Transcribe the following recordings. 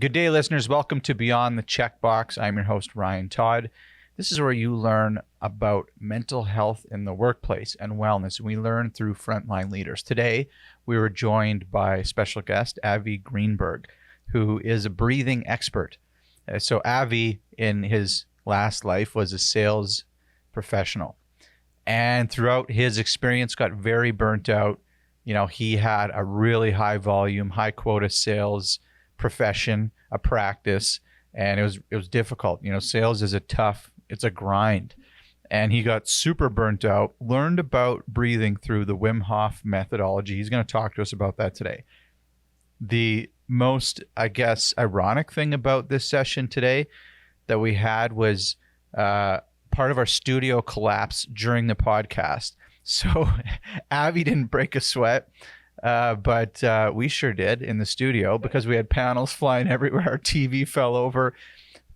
Good day, listeners. Welcome to Beyond the Checkbox. I'm your host, Ryan Todd. This is where you learn about mental health in the workplace and wellness. And we learn through frontline leaders. Today, we were joined by a special guest, Avi Greenberg, who is a breathing expert. So Avi, in his last life, was a sales professional. And throughout his experience, got very burnt out. You know, he had a really high volume, high quota sales profession, a practice, and it was difficult. You know, sales is it's a grind. And he got super burnt out, learned about breathing through the Wim Hof methodology. He's going to talk to us about that today. The most, I guess, ironic thing about this session today that we had was part of our studio collapsed during the podcast. So Avi didn't break a sweat. But we sure did in the studio because we had panels flying everywhere. Our TV fell over,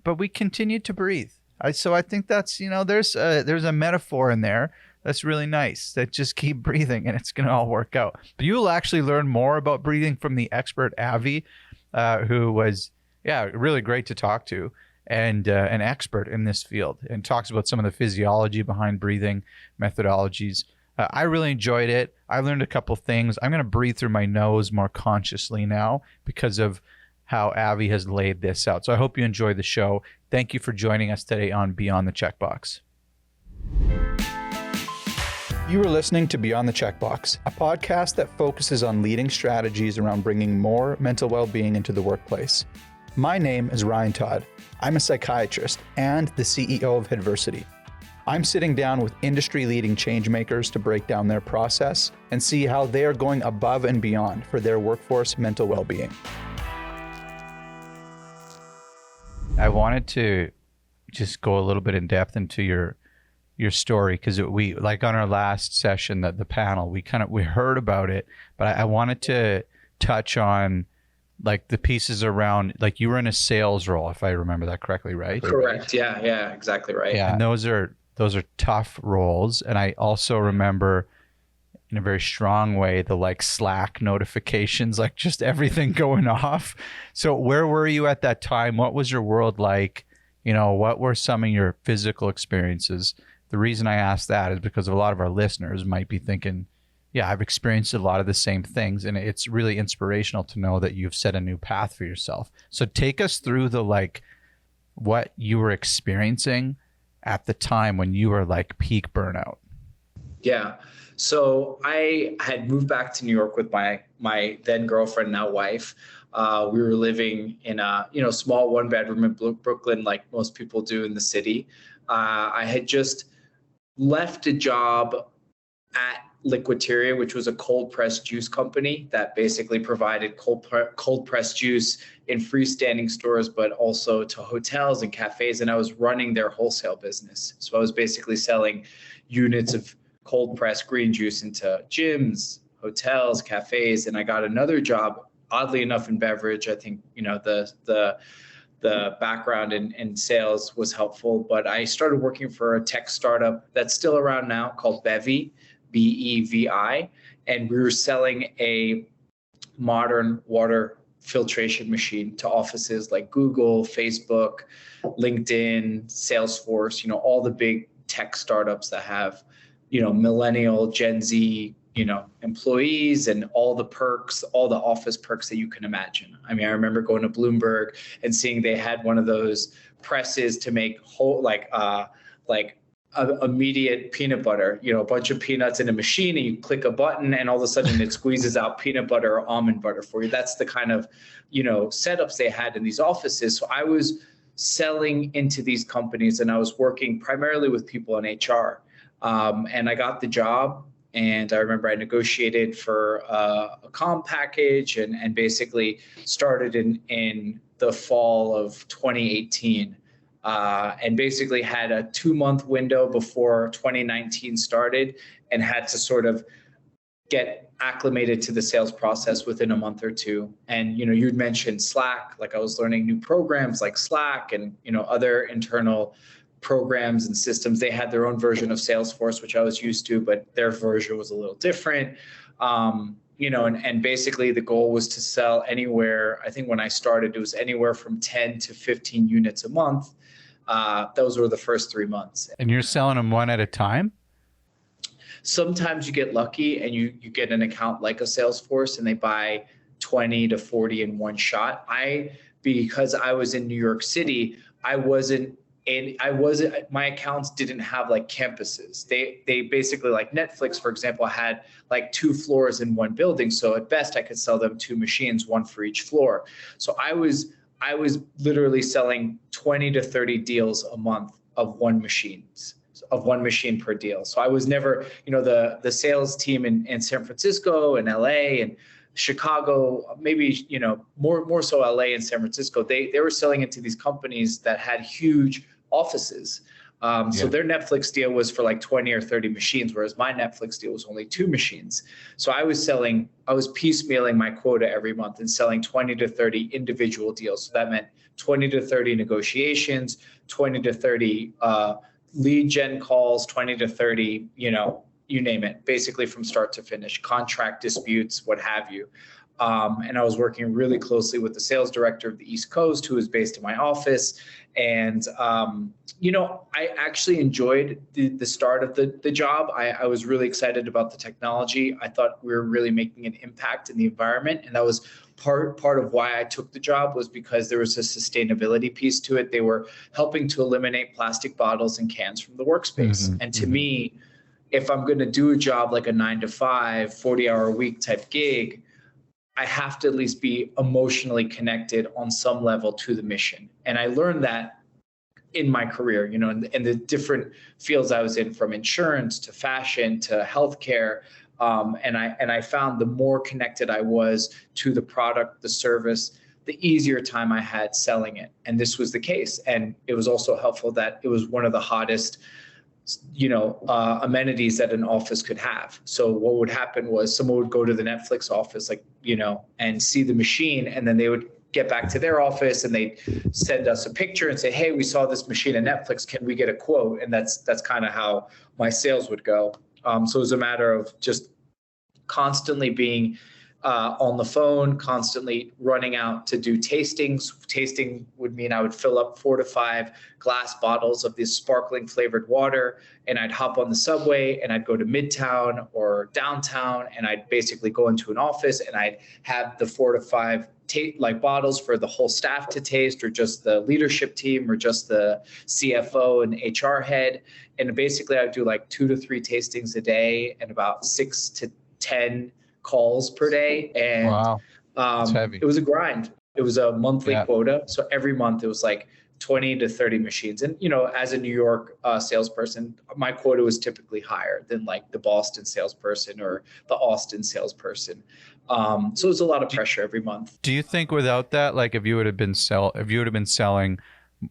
but we continued to breathe. So I think that's, you know, there's a metaphor in there that's really nice, that just keep breathing and it's going to all work out. But you'll actually learn more about breathing from the expert Avi, who was, really great to talk to, and an expert in this field, and talks about some of the physiology behind breathing methodologies. I really enjoyed it. I learned a couple things. I'm going to breathe through my nose more consciously now because of how Avi has laid this out. So I hope you enjoy the show. Thank you for joining us today on Beyond the Checkbox. You are listening to Beyond the Checkbox, a podcast that focuses on leading strategies around bringing more mental well-being into the workplace. My name is Ryan Todd. I'm a psychiatrist and the CEO of Adversity. I'm sitting down with industry-leading change makers to break down their process and see how they are going above and beyond for their workforce mental well-being. I wanted to just go a little bit in depth into your story, because we, like on our last session, the panel, we heard about it, but I wanted to touch on like the pieces around, like you were in a sales role, if I remember that correctly, right? Correct. Yeah, exactly right. Yeah, and those are tough roles. And I also remember in a very strong way, the like Slack notifications, like just everything going off. So where were you at that time? What was your world like? You know, what were some of your physical experiences? The reason I ask that is because a lot of our listeners might be thinking, yeah, I've experienced a lot of the same things. And it's really inspirational to know that you've set a new path for yourself. So take us through the, like, what you were experiencing at the time when you were like peak burnout. Yeah. So I had moved back to New York with my then girlfriend, now wife. We were living in a small one bedroom in Brooklyn, like most people do in the city. I had just left a job at Liquiteria, which was a cold pressed juice company that basically provided cold pressed juice in freestanding stores, but also to hotels and cafes. And I was running their wholesale business. So I was basically selling units of cold pressed green juice into gyms, hotels, cafes. And I got another job, oddly enough, in beverage. I think, the background in sales was helpful, but I started working for a tech startup that's still around now called Bevi, BEVI, and we were selling a modern water filtration machine to offices like Google, Facebook, LinkedIn, Salesforce, all the big tech startups that have, millennial, Gen Z, employees, and all the perks, all the office perks that you can imagine. I mean, I remember going to Bloomberg and seeing they had one of those presses to make whole, immediate peanut butter, a bunch of peanuts in a machine, and you click a button and all of a sudden it squeezes out peanut butter or almond butter for you. That's the kind of, setups they had in these offices. So I was selling into these companies, and I was working primarily with people in HR. And I got the job, and I remember I negotiated for a comp package and basically started in the fall of 2018. And basically had a 2-month window before 2019 started, and had to sort of get acclimated to the sales process within a month or two. And, you'd mentioned Slack, like I was learning new programs like Slack and, other internal programs and systems. They had their own version of Salesforce, which I was used to, but their version was a little different. and basically the goal was to sell anywhere. I think when I started, it was anywhere from 10 to 15 units a month. Those were the first 3 months. And you're selling them one at a time? Sometimes you get lucky and you get an account like a Salesforce and they buy 20 to 40 in one shot. Because I was in New York City, my accounts didn't have like campuses. They basically, like Netflix, for example, had like 2 floors in one building. So at best I could sell them 2 machines, one for each floor. So I was literally selling 20 to 30 deals a month of one machine per deal. So I was never, the sales team in San Francisco and LA and Chicago, maybe, more so LA and San Francisco, they were selling into these companies that had huge offices. So their Netflix deal was for like 20 or 30 machines, whereas my Netflix deal was only 2 machines. So I was piecemealing my quota every month and selling 20 to 30 individual deals. So that meant 20 to 30 negotiations, 20 to 30 lead gen calls, 20 to 30, you name it, basically from start to finish, contract disputes, what have you. And I was working really closely with the sales director of the East Coast, who was based in my office. And, I actually enjoyed the start of the job. I was really excited about the technology. I thought we were really making an impact in the environment. And that was part of why I took the job, was because there was a sustainability piece to it. They were helping to eliminate plastic bottles and cans from the workspace. Mm-hmm. And to me, if I'm going to do a job like a 9-to-5, 40-hour-a-week type gig, I have to at least be emotionally connected on some level to the mission. And I learned that in my career, in the different fields I was in, from insurance to fashion to healthcare. And I found the more connected I was to the product, the service, the easier time I had selling it. And this was the case. And it was also helpful that it was one of the hottest amenities that an office could have. So what would happen was someone would go to the Netflix office, and see the machine, and then they would get back to their office and they'd send us a picture and say, hey, we saw this machine at Netflix. Can we get a quote? And that's kind of how my sales would go. So it was a matter of just constantly being on the phone, constantly running out to do tastings. Tasting would mean I would fill up 4 to 5 glass bottles of this sparkling flavored water, and I'd hop on the subway and I'd go to Midtown or downtown, and I'd basically go into an office and I'd have the 4 to 5 bottles for the whole staff to taste, or just the leadership team, or just the CFO and HR head. And basically I'd do like 2 to 3 tastings a day and about 6 to 10 calls per day. And wow. That's heavy. It was a grind. It was a monthly quota. So every month it was like 20 to 30 machines. And, as a New York salesperson, my quota was typically higher than like the Boston salesperson or the Austin salesperson. So it was a lot of pressure every month. Do you think without that, like if you would have been selling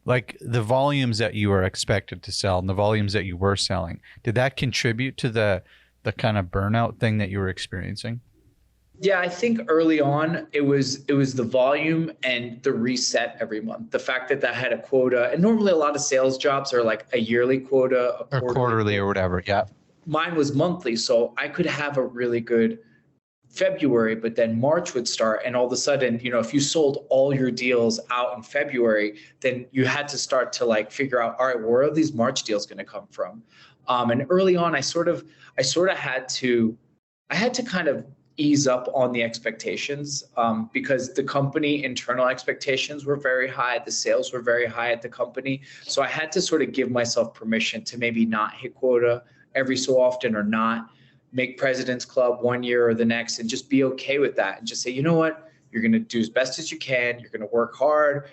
like the volumes that you were expected to sell and the volumes that you were selling, did that contribute to the kind of burnout thing that you were experiencing? Yeah, I think early on it was the volume and the reset every month. The fact that I had a quota, and normally a lot of sales jobs are like a yearly quota, or quarterly or whatever. Yeah. Mine was monthly, so I could have a really good February, but then March would start, and all of a sudden, if you sold all your deals out in February, then you had to start to like figure out, all right, where are these March deals going to come from? And early on, I sort of had to kind of ease up on the expectations, because the company internal expectations were very high. The sales were very high at the company. So I had to sort of give myself permission to maybe not hit quota every so often, or not make President's Club one year or the next, and just be okay with that. And just say, you know what, you're going to do as best as you can. You're going to work hard.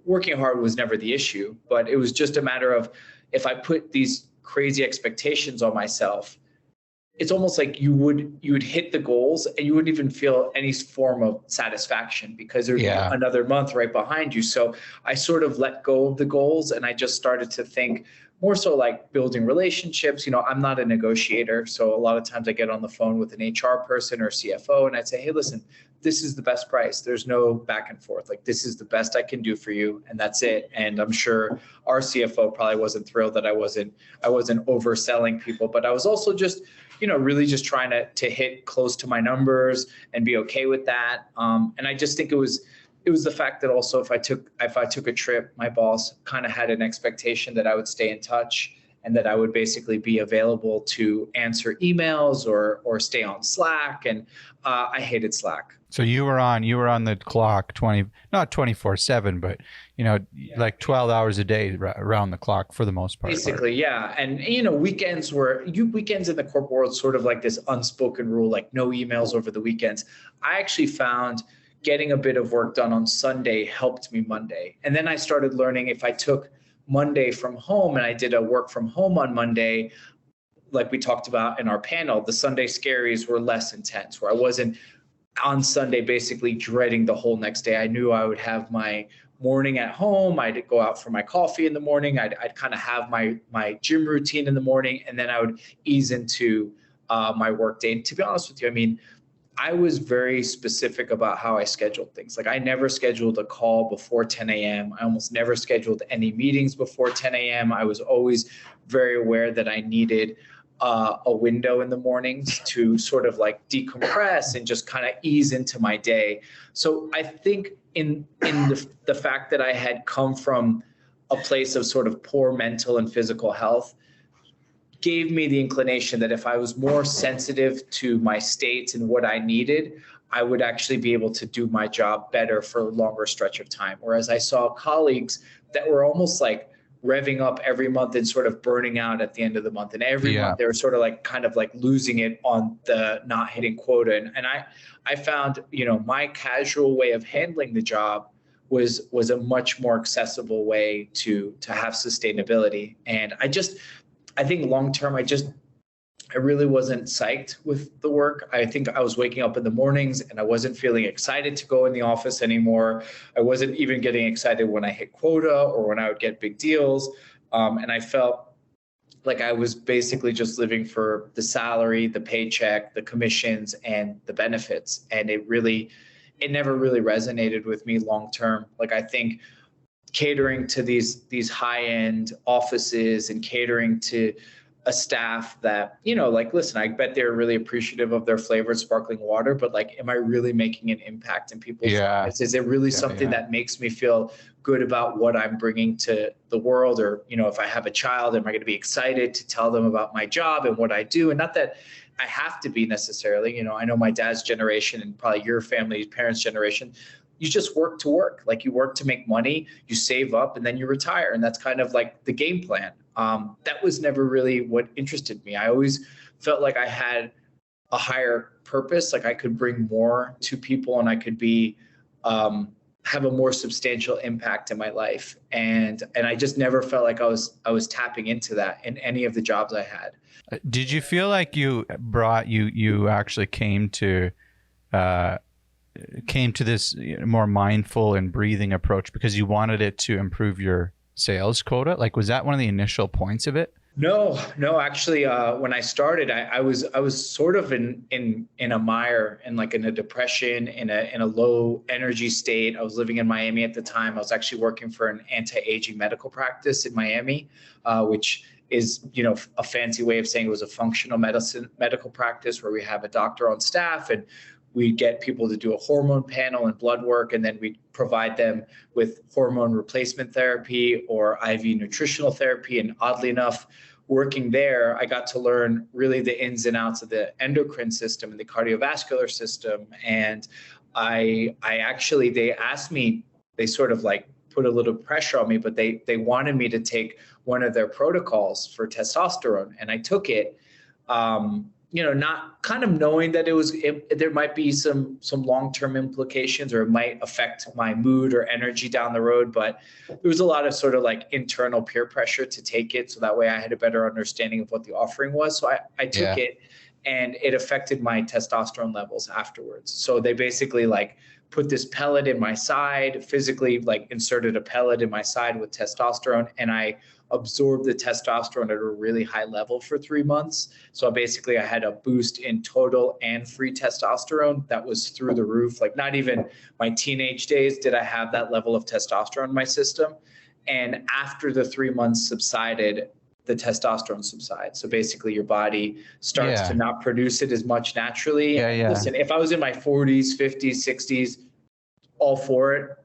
Working hard was never the issue, but it was just a matter of, if I put these crazy expectations on myself, it's almost like you would hit the goals and you wouldn't even feel any form of satisfaction, because there'd be another month right behind you. So I sort of let go of the goals, and I just started to think more so like building relationships. I'm not a negotiator. So a lot of times I get on the phone with an HR person or CFO and I'd say, hey, listen, this is the best price. There's no back and forth. Like, this is the best I can do for you, and that's it. And I'm sure our CFO probably wasn't thrilled that I wasn't overselling people, but I was also just, really just trying to hit close to my numbers and be okay with that. And I just think it was the fact that also if I took a trip, my boss kind of had an expectation that I would stay in touch and that I would basically be available to answer emails or stay on Slack. And I hated Slack. So you were on the clock not 24/7, but like 12 hours a day around the clock for the most part. Basically, yeah. And weekends in the corporate world, sort of like this unspoken rule, like no emails over the weekends. I actually found getting a bit of work done on Sunday helped me Monday. And then I started learning if I took Monday from home and I did a work from home on Monday, like we talked about in our panel, the Sunday scaries were less intense, where I wasn't on Sunday basically dreading the whole next day. I knew I would have my morning at home. I'd go out for my coffee in the morning. I'd kind of have my gym routine in the morning, and then I would ease into my work day. And to be honest with you, I mean, I was very specific about how I scheduled things. Like, I never scheduled a call before 10 a.m. I almost never scheduled any meetings before 10 a.m. I was always very aware that I needed a window in the mornings to sort of like decompress and just kind of ease into my day. So I think in the fact that I had come from a place of sort of poor mental and physical health gave me the inclination that if I was more sensitive to my states and what I needed, I would actually be able to do my job better for a longer stretch of time. Whereas I saw colleagues that were almost like revving up every month and sort of burning out at the end of the month. And every month they were sort of like kind of like losing it on the not hitting quota. And I found, my casual way of handling the job was a much more accessible way to have sustainability. And I think long term, I really wasn't psyched with the work. I think I was waking up in the mornings and I wasn't feeling excited to go in the office anymore. I wasn't even getting excited when I hit quota or when I would get big deals. And I felt like I was basically just living for the salary, the paycheck, the commissions, and the benefits. And it never really resonated with me long term. Like, I think catering to these high-end offices and catering to a staff that, like, listen, I bet they're really appreciative of their flavored sparkling water, but like, am I really making an impact in people's lives? Is it really something that makes me feel good about what I'm bringing to the world? Or, if I have a child, am I going to be excited to tell them about my job and what I do? And not that I have to be necessarily, I know my dad's generation and probably your family's parents' generation, you just work to work. Like, you work to make money, you save up, and then you retire. And that's kind of like the game plan. That was never really what interested me. I always felt like I had a higher purpose, like I could bring more to people and I could be, have a more substantial impact in my life. And I just never felt like I was tapping into that in any of the jobs I had. Did you feel like you actually came to this more mindful and breathing approach because you wanted it to improve your sales quota? Like, was that one of the initial points of it? No, actually, when I started, I was sort of in a mire and like in a depression, in a low energy state. I was living in Miami at the time. I was actually working for an anti-aging medical practice in Miami, which is, a fancy way of saying it was a functional medicine medical practice where we have a doctor on staff and we get people to do a hormone panel and blood work, and then we provide them with hormone replacement therapy or IV nutritional therapy. And oddly enough, working there, I got to learn really the ins and outs of the endocrine system and the cardiovascular system. And they asked me, they sort of like put a little pressure on me, but they wanted me to take one of their protocols for testosterone. And I took it, not kind of knowing that there might be some long-term implications or it might affect my mood or energy down the road. But there was a lot of sort of like internal peer pressure to take it. So that way I had a better understanding of what the offering was. So I took it, and it affected my testosterone levels afterwards. So they basically like put this pellet in my side, physically like inserted a pellet in my side with testosterone, and I absorbed the testosterone at a really high level for 3 months. So basically I had a boost in total and free testosterone that was through the roof. Like not even my teenage days did I have that level of testosterone in my system. And after the 3 months subsided, the testosterone subsides. So basically your body starts to not produce it as much naturally. Listen, if I was in my 40s, 50s, 60s, all for it,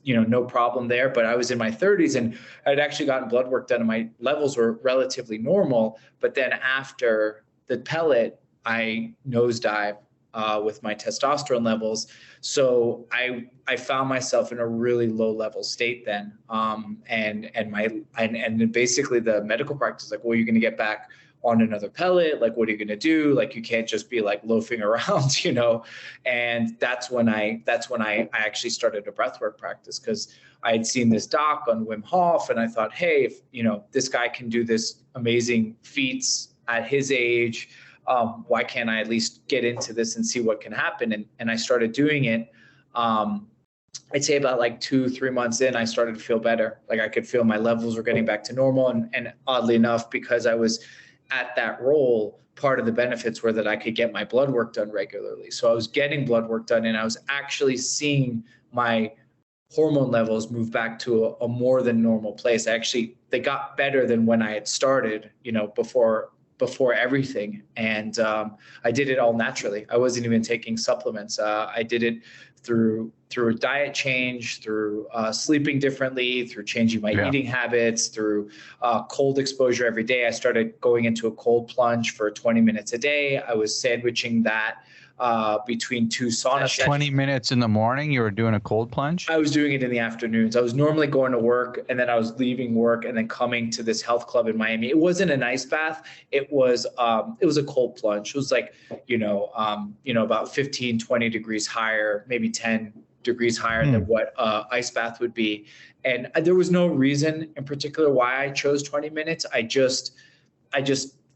no problem there. But I was in my 30s and I'd actually gotten blood work done and my levels were relatively normal. But then after the pellet, I nosedive with my testosterone levels. So I found myself in a really low level state then. And basically the medical practice, like, well, you're going to get back on another pellet. Like, what are you going to do? Like, you can't just be like loafing around, And that's when I actually started a breathwork practice, because I had seen this doc on Wim Hof and I thought, hey, if, this guy can do this amazing feats at his age, why can't I at least get into this and see what can happen? And I started doing it. I'd say about like 2-3 months in, I started to feel better. Like I could feel my levels were getting back to normal. And oddly enough, because I was at that role, part of the benefits were that I could get my blood work done regularly. So I was getting blood work done and I was actually seeing my hormone levels move back to a more than normal place. They got better than when I had started, before everything. And I did it all naturally. I wasn't even taking supplements. I did it through a diet change, through sleeping differently, through changing my eating habits, through cold exposure every day. I started going into a cold plunge for 20 minutes a day. I was sandwiching that between 2 sauna sessions. 20 minutes in the morning, you were doing a cold plunge? I was doing it in the afternoons. I was normally going to work and then I was leaving work and then coming to this health club in Miami. It wasn't an ice bath. It was a cold plunge. It was like, about 15, 20 degrees higher, maybe 10 degrees higher than what ice bath would be. And there was no reason in particular why I chose 20 minutes. I just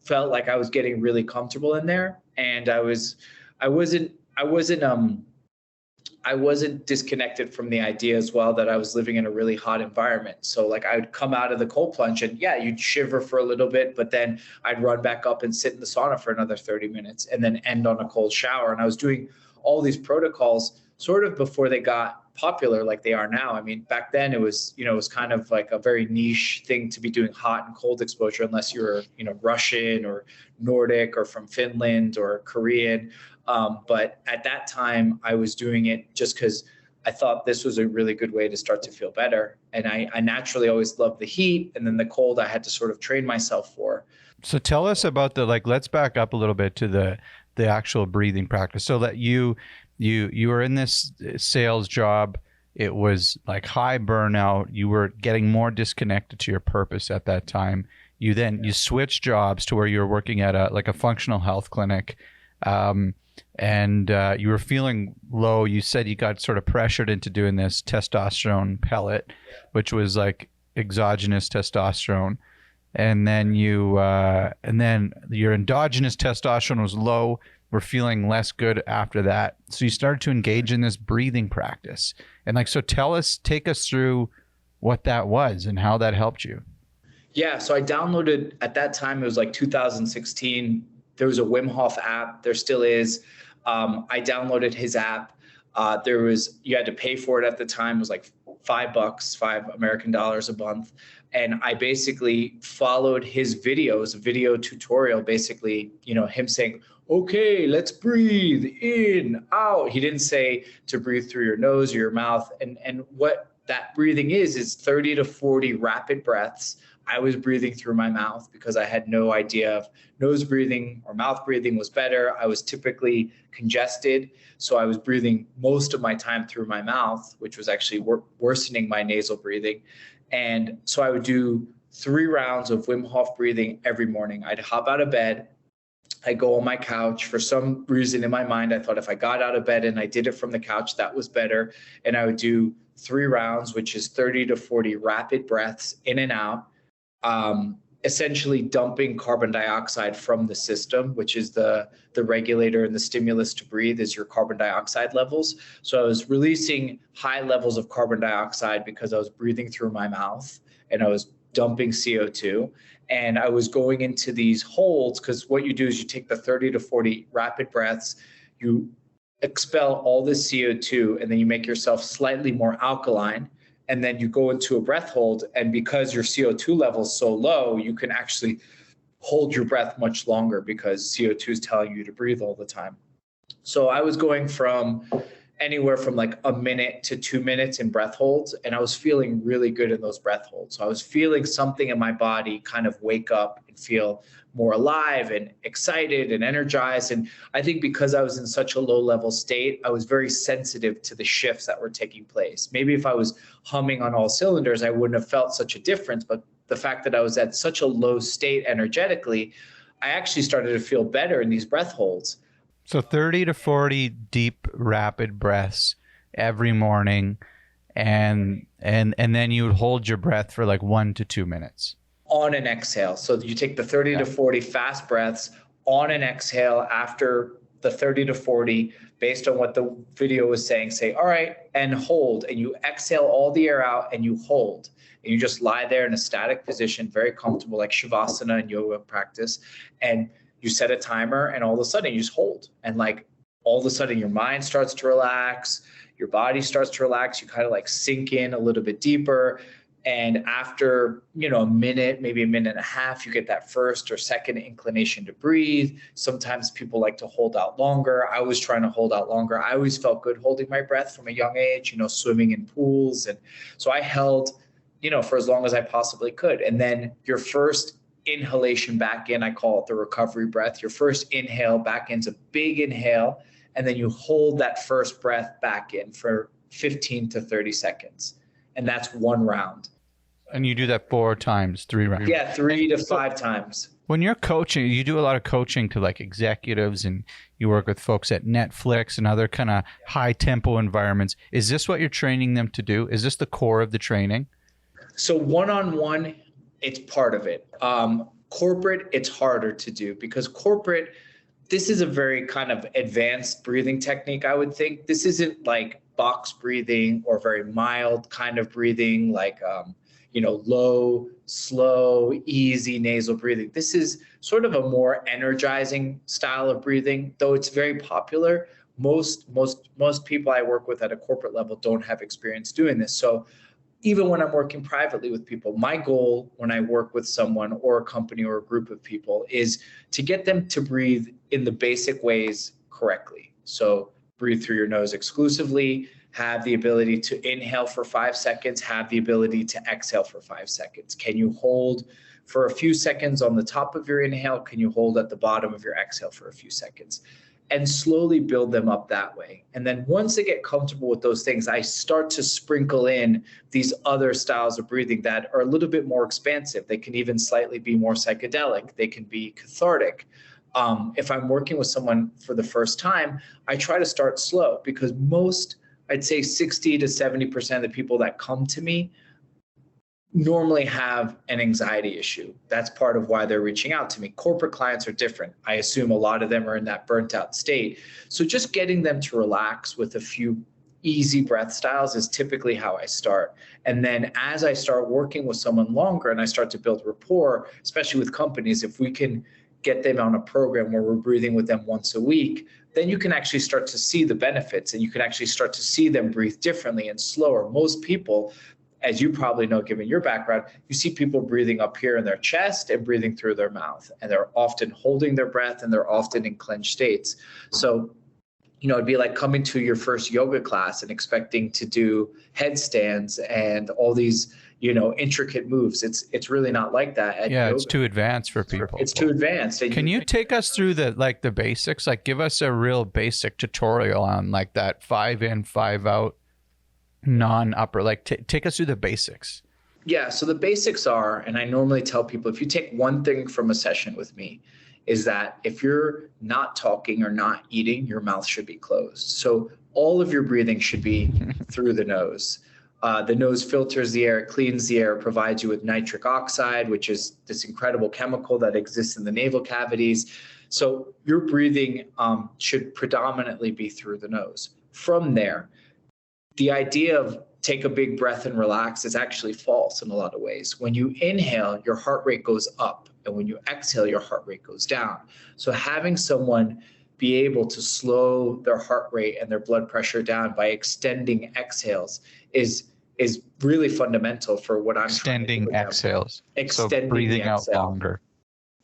felt like I was getting really comfortable in there. And I wasn't disconnected from the idea as well that I was living in a really hot environment. So like I would come out of the cold plunge and you'd shiver for a little bit, but then I'd run back up and sit in the sauna for another 30 minutes and then end on a cold shower. And I was doing all these protocols sort of before they got popular like they are now. I mean, back then it was kind of like a very niche thing to be doing hot and cold exposure unless you were, Russian or Nordic or from Finland or Korean. But at that time, I was doing it just because I thought this was a really good way to start to feel better. And I naturally always loved the heat, and then the cold I had to sort of train myself for. So tell us about let's back up a little bit to the actual breathing practice. So that you were in this sales job. It was like high burnout. You were getting more disconnected to your purpose at that time. You switched jobs to where you were working at a functional health clinic. And you were feeling low. You said you got sort of pressured into doing this testosterone pellet, which was like exogenous testosterone. And then your endogenous testosterone was low. We're feeling less good after that. So you started to engage in this breathing practice. And take us through what that was and how that helped you. Yeah. So I downloaded, at that time, it was like 2016. There was a Wim Hof app. There still is. I downloaded his app. You had to pay for it at the time. It was like $5, $5 American dollars a month. And I basically followed his videos, video tutorial, basically, him saying, okay, let's breathe in, out. He didn't say to breathe through your nose or your mouth. And what that breathing is 30 to 40 rapid breaths. I was breathing through my mouth because I had no idea if nose breathing or mouth breathing was better. I was typically congested, so I was breathing most of my time through my mouth, which was actually worsening my nasal breathing. And so I would do 3 rounds of Wim Hof breathing every morning. I'd hop out of bed. I go on my couch. For some reason in my mind, I thought if I got out of bed and I did it from the couch, that was better. And I would do 3 rounds, which is 30 to 40 rapid breaths in and out. essentially dumping carbon dioxide from the system, which is the regulator and the stimulus to breathe is your carbon dioxide levels. So I was releasing high levels of carbon dioxide because I was breathing through my mouth and I was dumping CO2. And I was going into these holds because what you do is you take the 30 to 40 rapid breaths, you expel all the CO2, and then you make yourself slightly more alkaline. And then you go into a breath hold. And because your CO2 level is so low, you can actually hold your breath much longer because CO2 is telling you to breathe all the time. So I was going from anywhere from like a minute to 2 minutes in breath holds. And I was feeling really good in those breath holds. So I was feeling something in my body kind of wake up and feel more alive and excited and energized. And I think because I was in such a low level state, I was very sensitive to the shifts that were taking place. Maybe if I was humming on all cylinders, I wouldn't have felt such a difference. But the fact that I was at such a low state energetically, I actually started to feel better in these breath holds. So 30 to 40 deep, rapid breaths every morning. And then you would hold your breath for like 1 to 2 minutes. On an exhale. So you take the 30 to 40 fast breaths on an exhale after the 30 to 40, based on what the video was saying, say, all right, and hold. And you exhale all the air out and you hold. And you just lie there in a static position, very comfortable, like Shavasana and yoga practice. And you set a timer and all of a sudden you just hold. And like all of a sudden your mind starts to relax, your body starts to relax, you kind of like sink in a little bit deeper. And after, a minute, maybe a minute and a half, you get that first or second inclination to breathe. Sometimes people like to hold out longer. I was trying to hold out longer. I always felt good holding my breath from a young age, swimming in pools. And so I held, for as long as I possibly could. And then your first inhalation back in, I call it the recovery breath. Your first inhale back in's a big inhale. And then you hold that first breath back in for 15 to 30 seconds. And that's one round. And you do that 4 times, 3 rounds. Yeah, 3 to 5 times. When you're coaching, you do a lot of coaching to like executives and you work with folks at Netflix and other kind of high tempo environments. Is this what you're training them to do? Is this the core of the training? So one-on-one, it's part of it. Corporate, it's harder to do because corporate, this is a very kind of advanced breathing technique, I would think. This isn't like box breathing or very mild kind of breathing, like, low, slow, easy nasal breathing. This is sort of a more energizing style of breathing, though it's very popular. Most people I work with at a corporate level don't have experience doing this. So even when I'm working privately with people, my goal when I work with someone or a company or a group of people is to get them to breathe in the basic ways correctly. So breathe through your nose exclusively, have the ability to inhale for 5 seconds, have the ability to exhale for 5 seconds. Can you hold for a few seconds on the top of your inhale? Can you hold at the bottom of your exhale for a few seconds? And slowly build them up that way. And then once they get comfortable with those things, I start to sprinkle in these other styles of breathing that are a little bit more expansive. They can even slightly be more psychedelic. They can be cathartic. If I'm working with someone for the first time, I try to start slow because I'd say 60 to 70% of the people that come to me normally have an anxiety issue. That's part of why they're reaching out to me. Corporate clients are different. I assume a lot of them are in that burnt out state. So just getting them to relax with a few easy breath styles is typically how I start. And then as I start working with someone longer and I start to build rapport, especially with companies, if we can get them on a program where we're breathing with them once a week, then you can actually start to see the benefits and you can actually start to see them breathe differently and slower. Most people, as you probably know, given your background, you see people breathing up here in their chest and breathing through their mouth. And they're often holding their breath and they're often in clenched states. So, it'd be like coming to your first yoga class and expecting to do headstands and all these, intricate moves. It's really not like that at yoga. It's too advanced for people. It's too advanced. Can you take us through the basics? Like give us a real basic tutorial on like that 5 in, 5 out, non-upper, like take us through the basics. Yeah. So the basics are, and I normally tell people, if you take one thing from a session with me, is that if you're not talking or not eating, your mouth should be closed. So all of your breathing should be through the nose. The nose filters the air, it cleans the air, provides you with nitric oxide, which is this incredible chemical that exists in the nasal cavities. So your breathing should predominantly be through the nose. From there, the idea of take a big breath and relax is actually false in a lot of ways. When you inhale, your heart rate goes up, and when you exhale, your heart rate goes down. So having someone be able to slow their heart rate and their blood pressure down by extending exhales is really fundamental for what I'm extending trying to do. Exhales. Extending so breathing the exhale. out longer.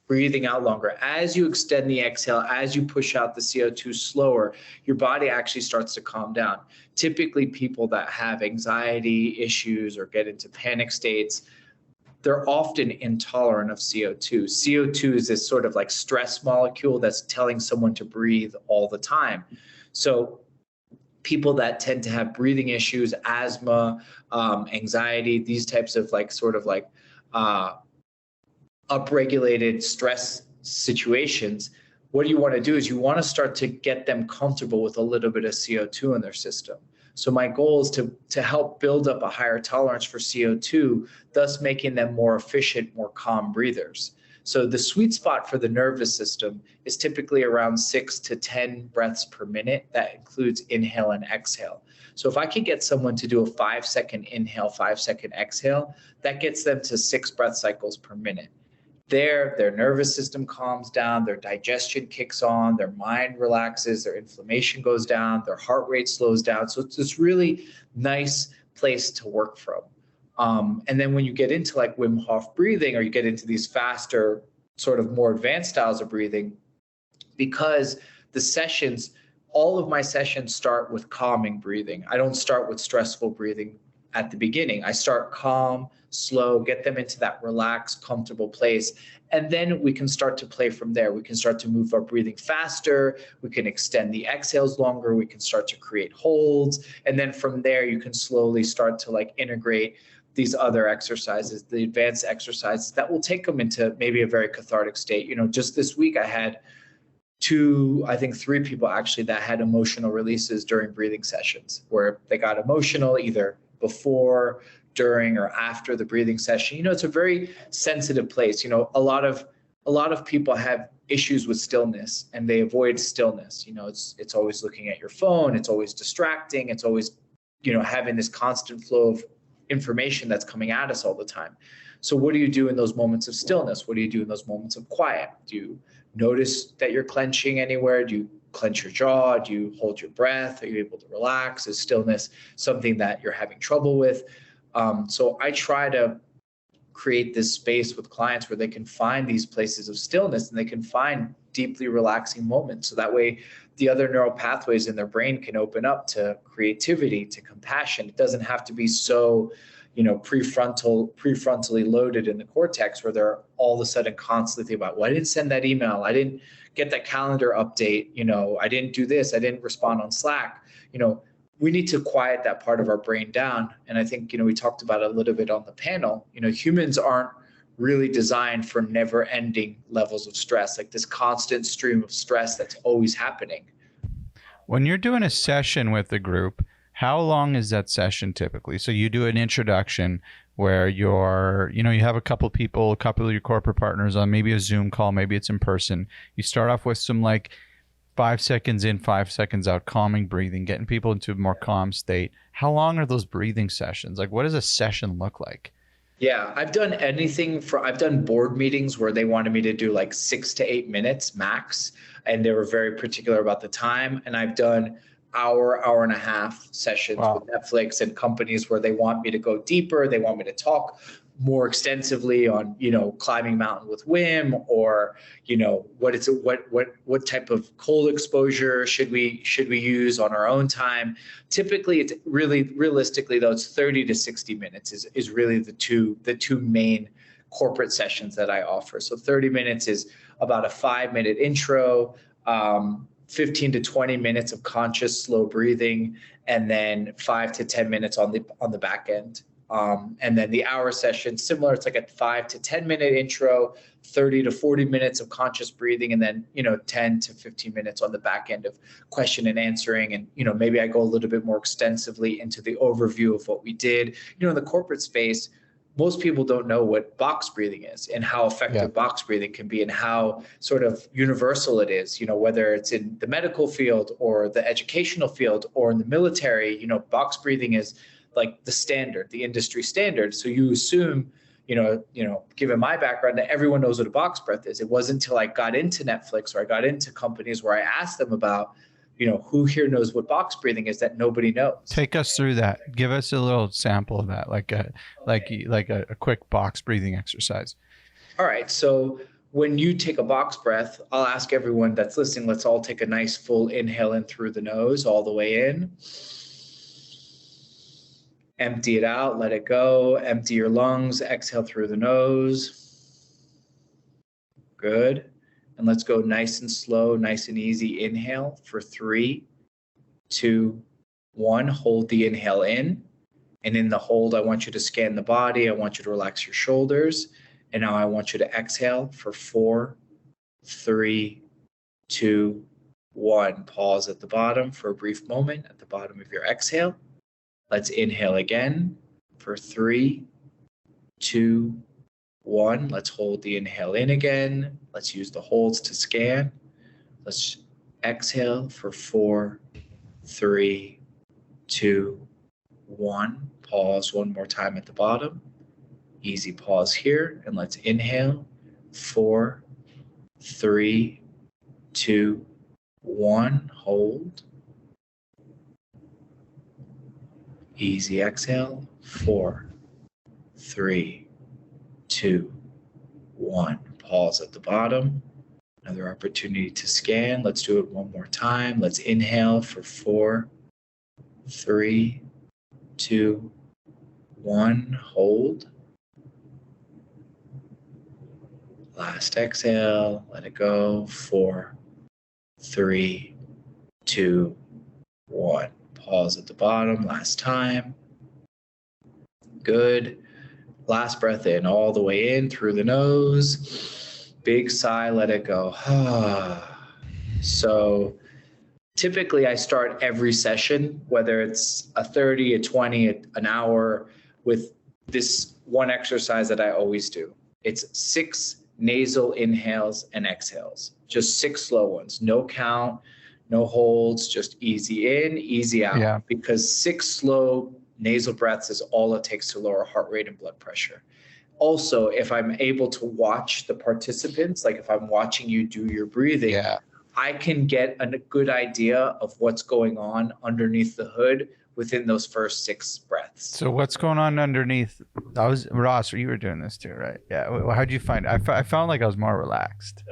Breathing out longer. As you extend the exhale, as you push out the CO2 slower, your body actually starts to calm down. Typically, people that have anxiety issues or get into panic states, they're often intolerant of CO2. CO2 is this sort of like stress molecule that's telling someone to breathe all the time. So people that tend to have breathing issues, asthma, anxiety, these types of like sort of like upregulated stress situations, what you want to do is you want to start to get them comfortable with a little bit of CO2 in their system. So my goal is to help build up a higher tolerance for CO2, thus making them more efficient, more calm breathers. So the sweet spot for the nervous system is typically around 6 to 10 breaths per minute. That includes inhale and exhale. So if I could get someone to do a 5-second inhale, 5-second exhale, that gets them to 6 breath cycles per minute. Their nervous system calms down, their digestion kicks on, their mind relaxes, their inflammation goes down, their heart rate slows down. So it's this really nice place to work from. And then when you get into like Wim Hof breathing, or you get into these faster, sort of more advanced styles of breathing, because the sessions, all of my sessions start with calming breathing. I don't start with stressful breathing at the beginning. I start calm, slow, get them into that relaxed, comfortable place. And then we can start to play from there. We can start to move our breathing faster. We can extend the exhales longer. We can start to create holds. And then from there, you can slowly start to like integrate these other exercises, the advanced exercises that will take them into maybe a very cathartic state. You know, just this week I had 3 people actually that had emotional releases during breathing sessions, where they got emotional either before, during, or after the breathing session. You know, it's a very sensitive place. You know, a lot of people have issues with stillness, and they avoid stillness. You know, it's always looking at your phone, it's always distracting, it's always, you know, having this constant flow of information that's coming at us all the time. So what do you do in those moments of stillness? What do you do in those moments of quiet? Do you notice that you're clenching anywhere? Do you clench your jaw? Do you hold your breath? Are you able to relax? Is stillness something that you're having trouble with? So I try to create this space with clients where they can find these places of stillness, and they can find deeply relaxing moments. So that way the other neural pathways in their brain can open up to creativity, to compassion. It doesn't have to be so, you know, prefrontally loaded in the cortex, where they're all of a sudden constantly thinking about, well, I didn't send that email, I didn't get that calendar update, you know, I didn't do this, I didn't respond on Slack. You know, we need to quiet that part of our brain down. And I think, you know, we talked about it a little bit on the panel. You know, humans aren't really designed for never-ending levels of stress, like this constant stream of stress that's always happening. When you're doing a session with the group, how long is that session typically? So you do an introduction where you're, you know, you have a couple of your corporate partners on maybe a Zoom call, maybe it's in person. You start off with some like 5 seconds in, 5 seconds out, calming breathing, getting people into a more calm state. How long are those breathing sessions? Like, what does a session look like? Yeah, I've done I've done board meetings where they wanted me to do like 6 to 8 minutes max, and they were very particular about the time. And I've done hour and a half sessions with Netflix and companies where they want me to go deeper. They want me to talk more extensively on, you know, climbing mountain with Wim, or, you know, what type of cold exposure should we use on our own time. Typically, it's really realistically though, it's 30 to 60 minutes is really the two main corporate sessions that I offer. So 30 minutes is about a 5-minute intro, 15 to 20 minutes of conscious slow breathing, and then 5 to 10 minutes on the back end. And then the hour session, similar, it's like a 5 to 10 minute intro, 30 to 40 minutes of conscious breathing, and then, 10 to 15 minutes on the back end of question and answering. And, maybe I go a little bit more extensively into the overview of what we did. In the corporate space, most people don't know what box breathing is and how effective box breathing can be and how sort of universal it is, whether it's in the medical field or the educational field or in the military. Box breathing is like the standard, the industry standard. So you assume, given my background, that everyone knows what a box breath is. It wasn't until I got into Netflix or I got into companies where I asked them about, who here knows what box breathing is, that nobody knows. Take us through that. Give us a little sample of that, like a quick box breathing exercise. All right. So when you take a box breath, I'll ask everyone that's listening, let's all take a nice full inhale in through the nose all the way in. Empty it out, let it go. Empty your lungs, exhale through the nose. Good. And let's go nice and slow, nice and easy. Inhale for 3, 2, 1. Hold the inhale in. And in the hold, I want you to scan the body. I want you to relax your shoulders. And now I want you to exhale for 4, 3, 2, 1. Pause at the bottom for a brief moment at the bottom of your exhale. Let's inhale again for 3, 2, 1. Let's hold the inhale in again. Let's use the holds to scan. Let's exhale for 4, 3, 2, 1. Pause one more time at the bottom. Easy pause here. And let's inhale. 4, 3, 2, 1. Hold. Easy exhale. 4, 3, 2, 1. Pause at the bottom. Another opportunity to scan. Let's do it one more time. Let's inhale for 4, 3, 2, 1. Hold. Last exhale. Let it go. 4, 3, 2, 1. Pause at the bottom. Last time. Good. Last breath in, all the way in through the nose. Big sigh, let it go. So typically I start every session, whether it's a 30, a 20, an hour, with this one exercise that I always do. It's 6 nasal inhales and exhales, just 6 slow ones, no count, no holds, just easy in, easy out. Yeah. Because 6 slow nasal breaths is all it takes to lower heart rate and blood pressure. Also, if I'm able to watch the participants, like if I'm watching you do your breathing, I can get a good idea of what's going on underneath the hood within those first 6 breaths. So what's going on underneath? Ross, you were doing this too, right? Yeah. How'd you find it? I found like I was more relaxed.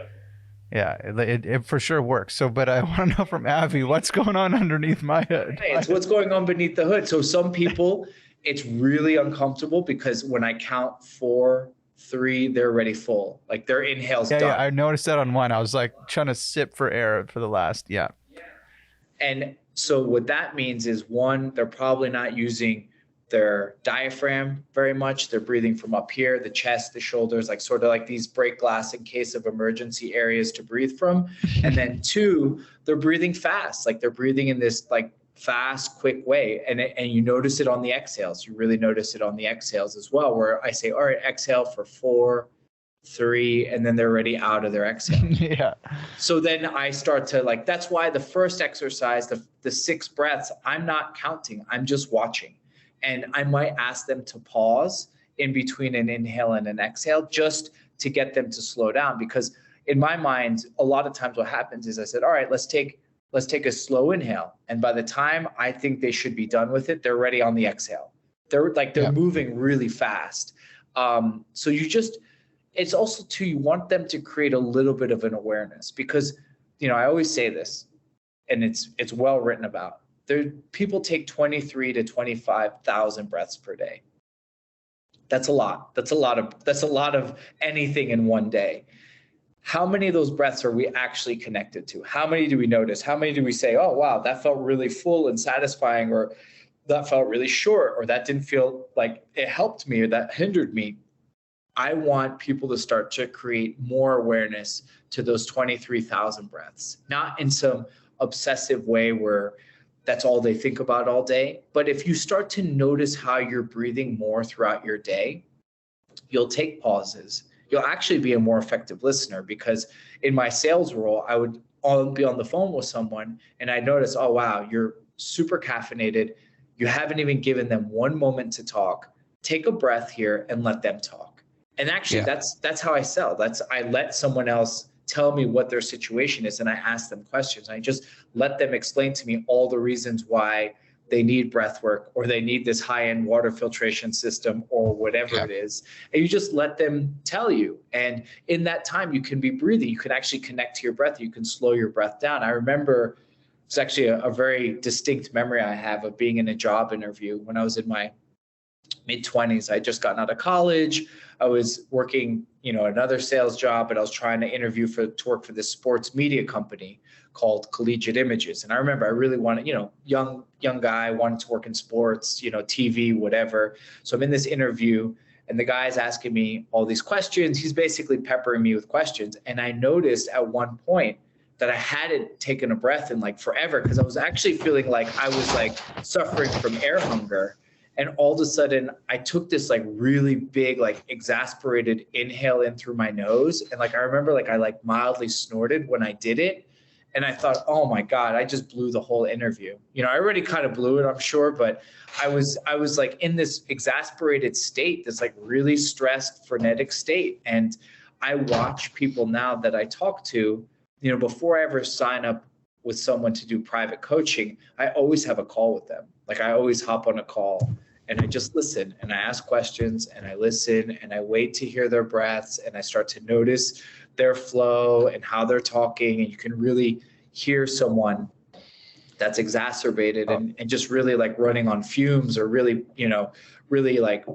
Yeah, it for sure works. So, but I want to know from Avi, what's going on underneath my hood? It's what's going on beneath the hood. So some people, it's really uncomfortable because when I count 4, 3, they're already full. Like their inhale's done. Yeah, I noticed that on one. I was like trying to sip for air for the last, And so what that means is, one, they're probably not using their diaphragm very much. They're breathing from up here, the chest, the shoulders, like sort of like these break glass in case of emergency areas to breathe from. And then 2, they're breathing fast. Like they're breathing in this like fast, quick way. And you notice it on the exhales. You really notice it on the exhales as well, where I say, all right, exhale for 4, 3, and then they're already out of their exhale. Yeah. So then I start to like, that's why the first exercise, the 6 breaths, I'm not counting. I'm just watching. And I might ask them to pause in between an inhale and an exhale just to get them to slow down. Because in my mind, a lot of times what happens is I said, all right, let's take a slow inhale. And by the time I think they should be done with it, they're already on the exhale. They're moving really fast. So it's also too, you want them to create a little bit of an awareness, because, I always say this, and it's well written about. People take 23 to 25,000 breaths per day. That's a lot. That's a lot of anything in one day. How many of those breaths are we actually connected to? How many do we notice? How many do we say, oh, wow, that felt really full and satisfying? Or that felt really short, or that didn't feel like it helped me or that hindered me. I want people to start to create more awareness to those 23,000 breaths, not in some obsessive way where that's all they think about all day. But if you start to notice how you're breathing more throughout your day, you'll take pauses. You'll actually be a more effective listener, because in my sales role, I would be on the phone with someone and I notice, oh, wow, you're super caffeinated. You haven't even given them one moment to talk. Take a breath here and let them talk. And actually, Yeah. that's how I sell. I let someone else tell me what their situation is, and I ask them questions. I just let them explain to me all the reasons why they need breath work, or they need this high-end water filtration system, or whatever Yeah. it is. And you just let them tell you. And in that time, you can be breathing. You can actually connect to your breath. You can slow your breath down. I remember it's actually a very distinct memory I have of being in a job interview when I was in my mid-20s. I just gotten out of college. I was working, another sales job, but I was trying to interview to work for this sports media company called Collegiate Images. And I remember I really wanted, young guy, wanted to work in sports, TV, whatever. So I'm in this interview and the guy's asking me all these questions. He's basically peppering me with questions. And I noticed at one point that I hadn't taken a breath in like forever, because I was actually feeling like I was like suffering from air hunger. And all of a sudden I took this like really big, like exasperated inhale in through my nose. And like, I remember like I like mildly snorted when I did it. And I thought, oh my God, I just blew the whole interview. I already kind of blew it, I'm sure, but I was like in this exasperated state, this like really stressed, frenetic state. And I watch people now that I talk to, before I ever sign up with someone to do private coaching, I always have a call with them. Like I always hop on a call and I just listen and I ask questions and I listen and I wait to hear their breaths and I start to notice their flow and how they're talking. And you can really hear someone that's exacerbated and just really like running on fumes, or really, really like,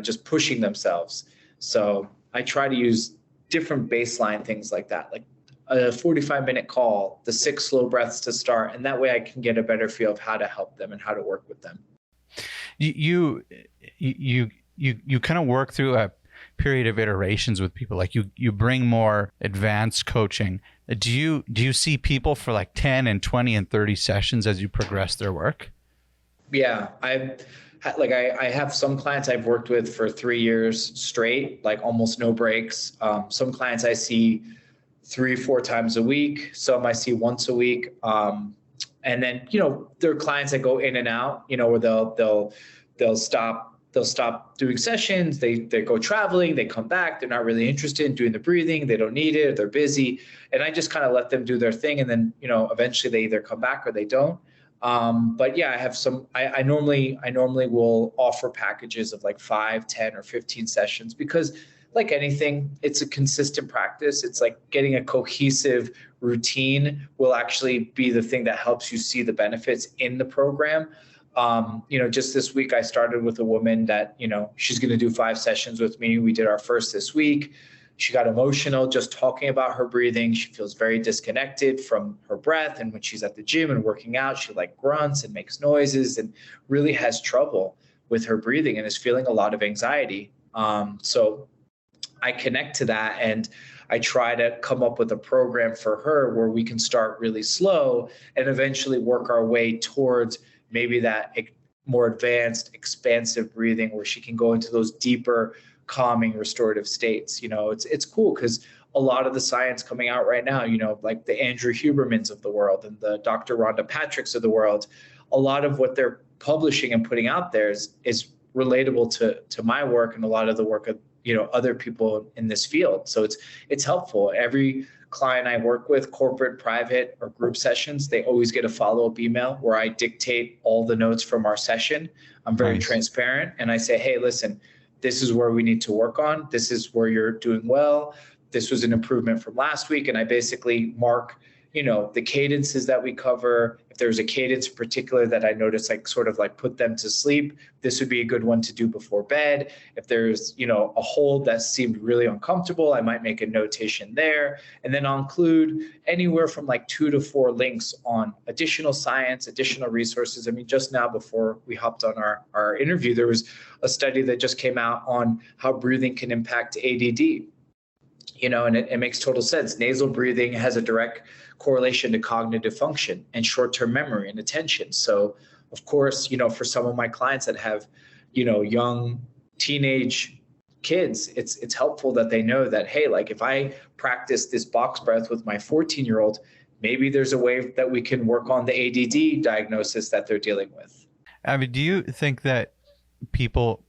just pushing themselves. So I try to use different baseline things like that, like a 45-minute call, the 6 slow breaths to start. And that way I can get a better feel of how to help them and how to work with them. You kind of work through a period of iterations with people. Like you bring more advanced coaching. Do you see people for like 10 and 20 and 30 sessions as you progress their work? Yeah, I have some clients I've worked with for 3 years straight, like almost no breaks. Some clients I see 3-4 times a week. Some I see once a week. And then, there are clients that go in and out, where they'll stop doing sessions. They go traveling, they come back. They're not really interested in doing the breathing. They don't need it. They're busy. And I just kind of let them do their thing. And then, eventually they either come back or they don't. But yeah, I have some, I normally will offer packages of like 5, 10, or 15 sessions, because like anything, it's a consistent practice. It's like getting a cohesive routine will actually be the thing that helps you see the benefits in the program. Just this week, I started with a woman that, she's going to do 5 sessions with me. We did our first this week. She got emotional just talking about her breathing. She feels very disconnected from her breath. And when she's at the gym and working out, she like grunts and makes noises and really has trouble with her breathing and is feeling a lot of anxiety. So I connect to that and I try to come up with a program for her where we can start really slow and eventually work our way towards maybe that more advanced, expansive breathing where she can go into those deeper, calming, restorative states. It's cool because a lot of the science coming out right now, like the Andrew Hubermans of the world and the Dr. Rhonda Patricks of the world, a lot of what they're publishing and putting out there is relatable to my work and a lot of the work of other people in this field. So it's helpful. Every client I work with, corporate, private, or group sessions, they always get a follow-up email where I dictate all the notes from our session. I'm very transparent and I say, hey, listen, this is where we need to work on. This is where you're doing well. This was an improvement from last week. And I basically mark, the cadences that we cover. If there's a cadence in particular that I notice, like sort of like put them to sleep, this would be a good one to do before bed. If there's, a hold that seemed really uncomfortable, I might make a notation there. And then I'll include anywhere from like 2 to 4 links on additional science, additional resources. I mean, just now before we hopped on our interview, there was a study that just came out on how breathing can impact ADD. And it makes total sense. Nasal breathing has a direct correlation to cognitive function and short-term memory and attention. So, of course, for some of my clients that have, young teenage kids, it's helpful that they know that, hey, like if I practice this box breath with my 14-year-old, maybe there's a way that we can work on the ADD diagnosis that they're dealing with. Avi, do you think that people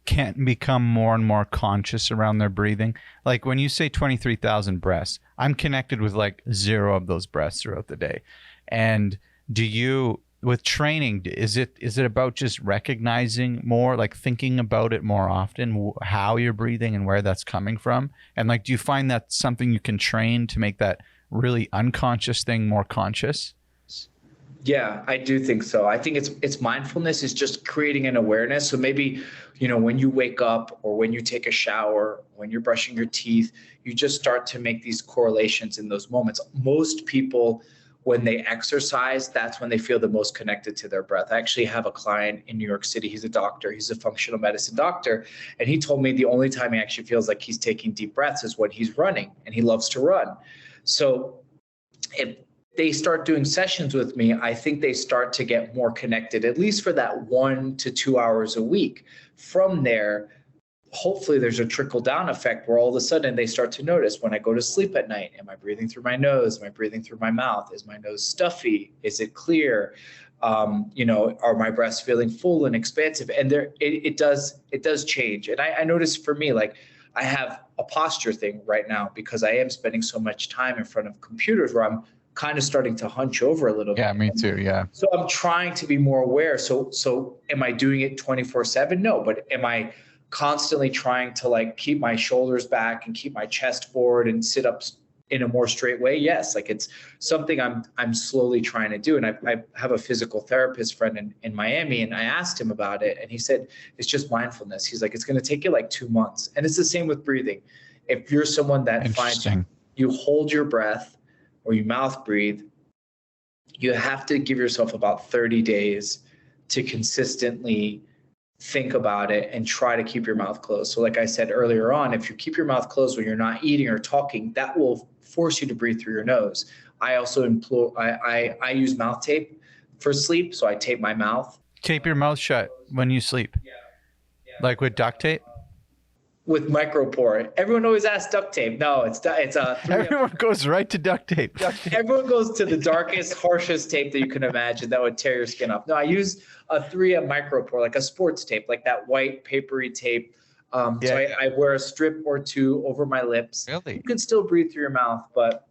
can't become more and more conscious around their breathing? Like when you say 23,000 breaths, I'm connected with like 0 of those breaths throughout the day. And with training, is it about just recognizing more, like thinking about it more often, how you're breathing and where that's coming from? And like, do you find that something you can train to make that really unconscious thing more conscious? Yeah, I do think so. I think it's mindfulness is just creating an awareness. So maybe, when you wake up or when you take a shower, when you're brushing your teeth, you just start to make these correlations in those moments. Most people, when they exercise, that's when they feel the most connected to their breath. I actually have a client in New York City. He's a doctor. He's a functional medicine doctor. And he told me the only time he actually feels like he's taking deep breaths is when he's running, and he loves to run. So if they start doing sessions with me, I think they start to get more connected, at least for that 1 to 2 hours a week. From there, hopefully there's a trickle down effect where all of a sudden they start to notice, when I go to sleep at night, am I breathing through my nose? Am I breathing through my mouth? Is my nose stuffy? Is it clear? Are my breaths feeling full and expansive? And it does change. And I notice for me, like I have a posture thing right now because I am spending so much time in front of computers where I'm kind of starting to hunch over a little bit. Yeah, me too. Yeah. So I'm trying to be more aware. So am I doing it 24/7? No, but am I constantly trying to like keep my shoulders back and keep my chest forward and sit up in a more straight way? Yes. Like it's something I'm slowly trying to do. And I have a physical therapist friend in Miami, and I asked him about it, and he said, it's just mindfulness. He's like, it's going to take you like 2 months. And it's the same with breathing. If you're someone that finds you hold your breath or you mouth breathe, you have to give yourself about 30 days to consistently think about it and try to keep your mouth closed. So like I said earlier on, if you keep your mouth closed when you're not eating or talking, that will force you to breathe through your nose. I also I use mouth tape for sleep. So I tape my mouth. Tape your mouth shut when you sleep. Yeah. Like with duct tape? With micropore. Everyone always asks duct tape. No, it's everyone goes right to duct tape. Everyone goes to the darkest, harshest tape that you can imagine that would tear your skin off. No, I use a 3M micropore, like a sports tape, like that white papery tape. So I wear a strip or 2 over my lips. Really? You can still breathe through your mouth, but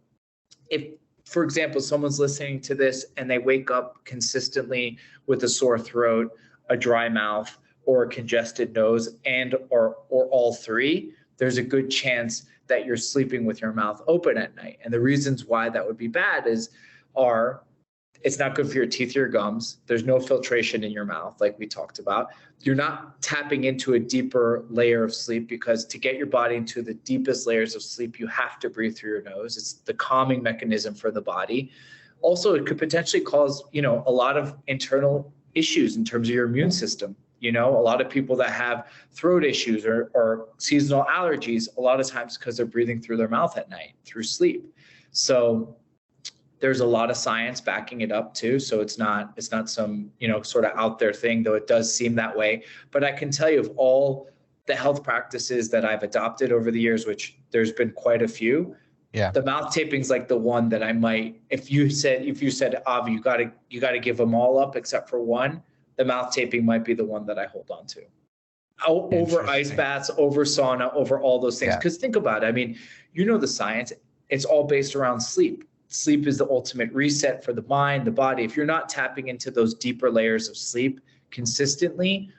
if, for example, someone's listening to this and they wake up consistently with a sore throat, a dry mouth, or a congested nose, and or all 3, there's a good chance that you're sleeping with your mouth open at night. And the reasons why that would be bad are it's not good for your teeth or your gums. There's no filtration in your mouth, like we talked about. You're not tapping into a deeper layer of sleep, because to get your body into the deepest layers of sleep, you have to breathe through your nose. It's the calming mechanism for the body. Also, it could potentially cause, a lot of internal issues in terms of your immune system. A lot of people that have throat issues or seasonal allergies, a lot of times because they're breathing through their mouth at night through sleep. So there's a lot of science backing it up too. So it's not some, sort of out there thing, though it does seem that way. But I can tell you, of all the health practices that I've adopted over the years, which there's been quite a few, the mouth taping's like the one that I might, if you said, Avi, you gotta give them all up except for one, the mouth taping might be the one that I hold on to. Over ice baths, over sauna, over all those things. Because think about it. I mean, the science, it's all based around sleep. Sleep is the ultimate reset for the mind, the body. If you're not tapping into those deeper layers of sleep consistently,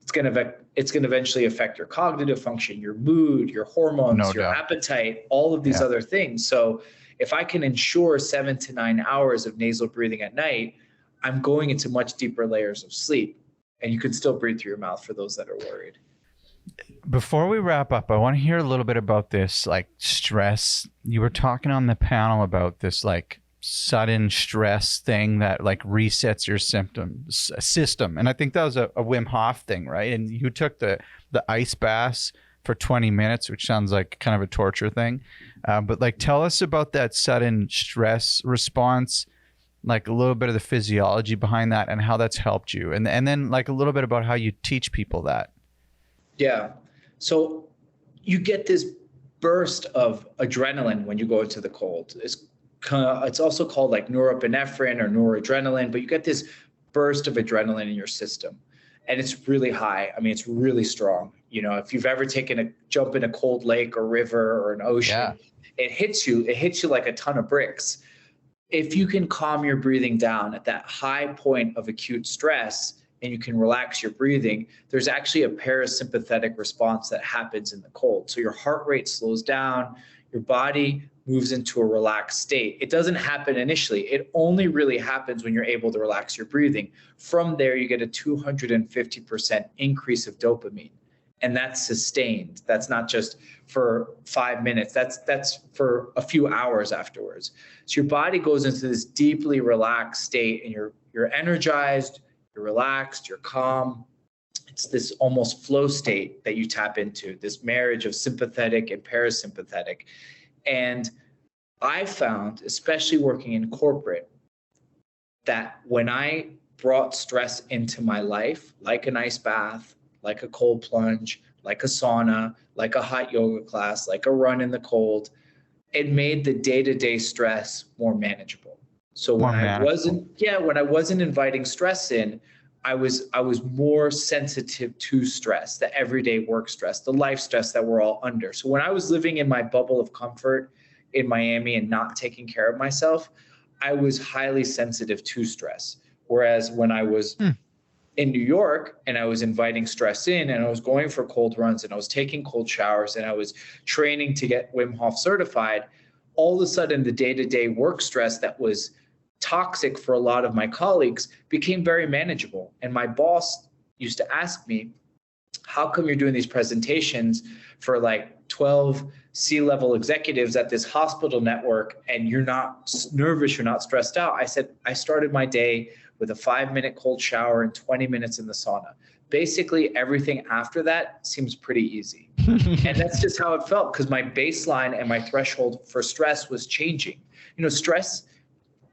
it's going to eventually affect your cognitive function, your mood, your hormones, your appetite, all of these other things. So If I can ensure 7 to 9 hours of nasal breathing at night, I'm going into much deeper layers of sleep. And you can still breathe through your mouth for those that are worried. Before we wrap up, I want to hear a little bit about this, like stress. You were talking on the panel about this, like sudden stress thing that like resets your symptoms system. And I think that was a Wim Hof thing, right? And you took the ice baths for 20 minutes, which sounds like kind of a torture thing. But like, tell us about that sudden stress response, like a little bit of the physiology behind that and how that's helped you. And then like a little bit about how you teach people that. Yeah. So you get this burst of adrenaline when you go into the cold. It's also called like norepinephrine or noradrenaline, but you get this burst of adrenaline in your system. And it's really high. I mean, it's really strong. You know, if you've ever taken a jump in a cold lake or river or an ocean, it hits you like a ton of bricks. If you can calm your breathing down at that high point of acute stress, and you can relax your breathing, there's actually a parasympathetic response that happens in the cold. So your heart rate slows down, your body moves into a relaxed state. It doesn't happen initially. It only really happens when you're able to relax your breathing. From there, you get a 250% increase of dopamine. And that's sustained. That's not just for 5 minutes. That's for a few hours afterwards. So your body goes into this deeply relaxed state, and you're energized, you're relaxed, you're calm. It's this almost flow state that you tap into, this marriage of sympathetic and parasympathetic. And I found, especially working in corporate, that when I brought stress into my life, like an ice bath, like a cold plunge, like a sauna, like a hot yoga class, like a run in the cold, it made the day-to-day stress more manageable. So when I wasn't inviting stress in, I was more sensitive to stress, the everyday work stress, the life stress that we're all under. So when I was living in my bubble of comfort in Miami and not taking care of myself, I was highly sensitive to stress. Whereas when I was in New York and I was inviting stress in, and I was going for cold runs, and I was taking cold showers, and I was training to get Wim Hof certified, all of a sudden the day-to-day work stress that was toxic for a lot of my colleagues became very manageable. And my boss used to ask me, how come you're doing these presentations for like 12 C-level executives at this hospital network and you're not nervous, you're not stressed out? I said, I started my day with a 5-minute cold shower and 20 minutes in the sauna. Basically, everything after that seems pretty easy. And that's just how it felt, because my baseline and my threshold for stress was changing. You know, stress,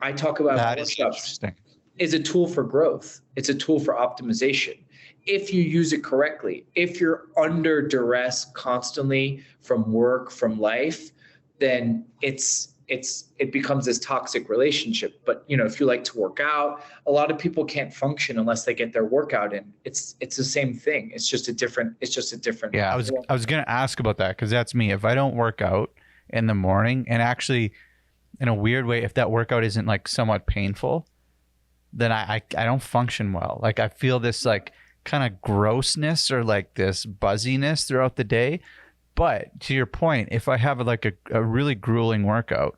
I talk about that is interesting, is a tool for growth. It's a tool for optimization. If you use it correctly, if you're under duress constantly from work, from life, then it becomes this toxic relationship. But you know, if you like to work out, a lot of people can't function unless they get their workout in. It's the same thing. It's just a different. Yeah, I was gonna ask about that, because that's me. If I don't work out in the morning, and actually, in a weird way, if that workout isn't like somewhat painful, then I don't function well. Like I feel this like kind of grossness or like this buzziness throughout the day. But to your point, if I have like a really grueling workout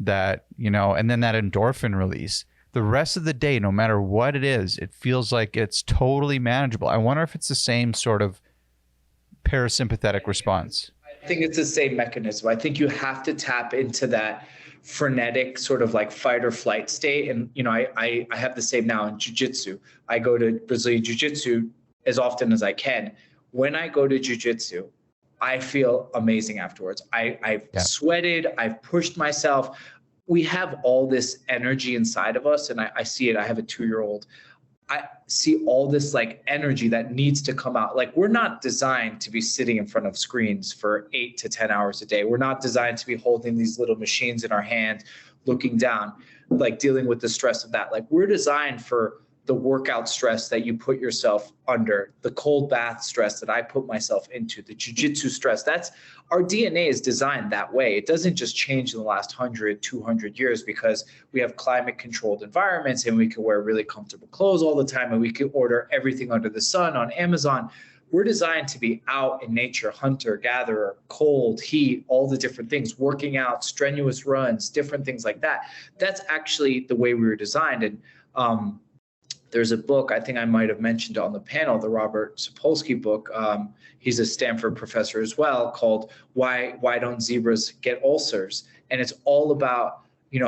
that, you know, and then that endorphin release, the rest of the day, no matter what it is, it feels like it's totally manageable. I wonder if it's the same sort of parasympathetic response. I think it's the same mechanism. I think you have to tap into that frenetic sort of like fight or flight state. And, you know, I have the same now in jiu-jitsu. I go to Brazilian jiu-jitsu as often as I can. When I go to jiu-jitsu, I feel amazing afterwards. I've sweated, I've pushed myself. We have all this energy inside of us, and I see it. I have a 2-year-old. I see all this like energy that needs to come out. Like, we're not designed to be sitting in front of screens for 8 to 10 hours a day. We're not designed to be holding these little machines in our hand, looking down, like dealing with the stress of that. Like, we're designed for the workout stress that you put yourself under, the cold bath stress that I put myself into, the jiu-jitsu stress. That's our DNA is designed that way. It doesn't just change in the last 100, 200 years because we have climate controlled environments and we can wear really comfortable clothes all the time and we can order everything under the sun on Amazon. we're designed to be out in nature, hunter, gatherer, cold, heat, all the different things, working out, strenuous runs, different things like that. That's actually the way we were designed. And there's a book I think I might have mentioned on the panel, the Robert Sapolsky book. He's a Stanford professor as well, called Why Don't Zebras Get Ulcers? And it's all about,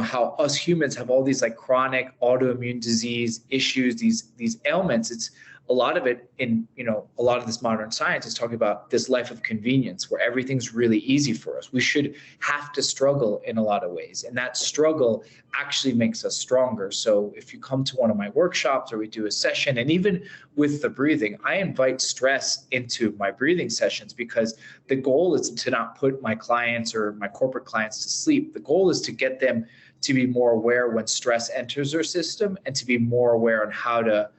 how us humans have all these like chronic autoimmune disease issues, these ailments. It's a lot of it in, a lot of this modern science is talking about this life of convenience where everything's really easy for us. We should have to struggle in a lot of ways. And that struggle actually makes us stronger. So if you come to one of my workshops or we do a session, and even with the breathing, I invite stress into my breathing sessions because the goal is to not put my clients or my corporate clients to sleep. The goal is to get them to be more aware when stress enters their system and to be more aware on how to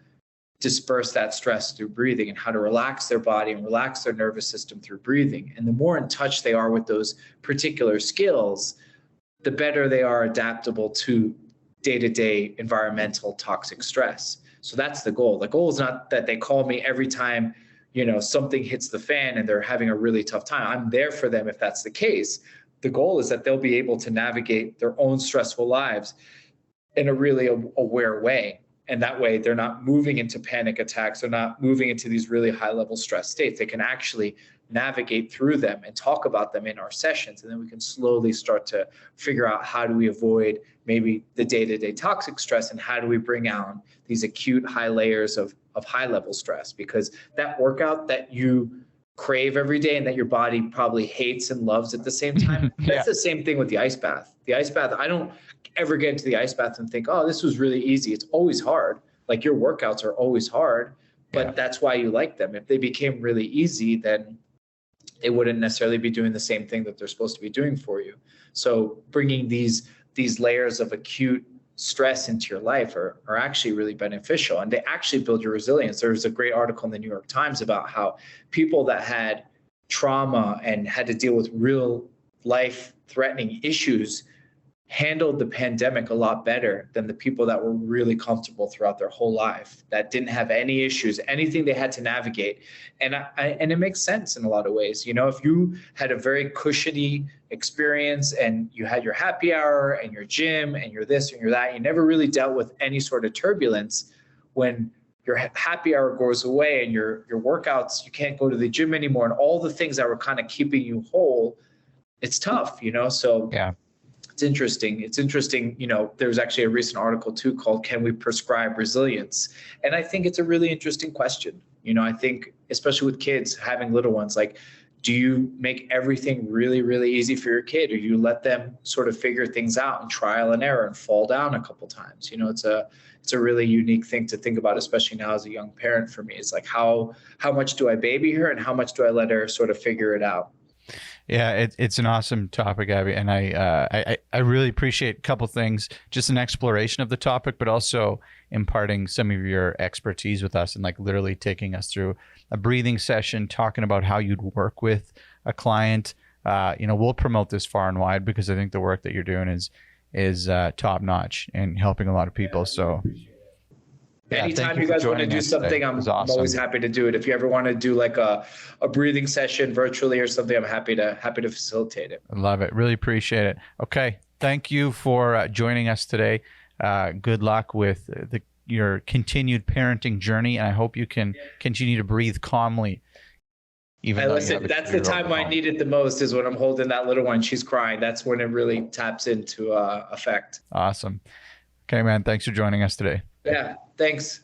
disperse that stress through breathing and how to relax their body and relax their nervous system through breathing. And the more in touch they are with those particular skills, the better they are adaptable to day-to-day environmental toxic stress. So that's the goal. The goal is not that they call me every time, something hits the fan and they're having a really tough time. I'm there for them if that's the case. The goal is that they'll be able to navigate their own stressful lives in a really aware way. And that way they're not moving into panic attacks. They're not moving into these really high level stress states. They can actually navigate through them and talk about them in our sessions. And then we can slowly start to figure out how do we avoid maybe the day-to-day toxic stress and how do we bring out these acute high layers of high level stress, because that workout that you crave every day and that your body probably hates and loves at the same time. That's the same thing with the ice bath. The ice bath, I don't ever get into the ice bath and think, oh, this was really easy. It's always hard. Like your workouts are always hard, but that's why you like them. If they became really easy, then they wouldn't necessarily be doing the same thing that they're supposed to be doing for you. So bringing these layers of acute stress into your life are actually really beneficial, and they actually build your resilience. There's a great article in the New York Times about how people that had trauma and had to deal with real life threatening issues handled the pandemic a lot better than the people that were really comfortable throughout their whole life, that didn't have any issues, anything they had to navigate. And it makes sense in a lot of ways. If you had a very cushiony experience and you had your happy hour and your gym and your this and your that, you never really dealt with any sort of turbulence. When your happy hour goes away and your workouts, you can't go to the gym anymore, and all the things that were kind of keeping you whole, it's tough, So yeah. It's interesting. There's actually a recent article too called "Can We Prescribe Resilience?" And I think it's a really interesting question. I think especially with kids, having little ones, like, do you make everything really, really easy for your kid, or you let them sort of figure things out and trial and error and fall down a couple times? It's a really unique thing to think about, especially now as a young parent for me. It's like, how much do I baby her and how much do I let her sort of figure it out? Yeah, it's an awesome topic, Avi, and I really appreciate a couple things, just an exploration of the topic, but also imparting some of your expertise with us and like literally taking us through a breathing session, talking about how you'd work with a client. We'll promote this far and wide because I think the work that you're doing is top notch and helping a lot of people. So. Anytime you guys want to do something, I'm always happy to do it. If you ever want to do like a breathing session virtually or something, I'm happy to facilitate it. I love it. Really appreciate it. Okay. Thank you for joining us today. Good luck with your continued parenting journey. And I hope you can continue to breathe calmly. Listen, that's the time I need it the most, is when I'm holding that little one. She's crying. That's when it really taps into effect. Awesome. Okay, man. Thanks for joining us today. Yeah, thanks.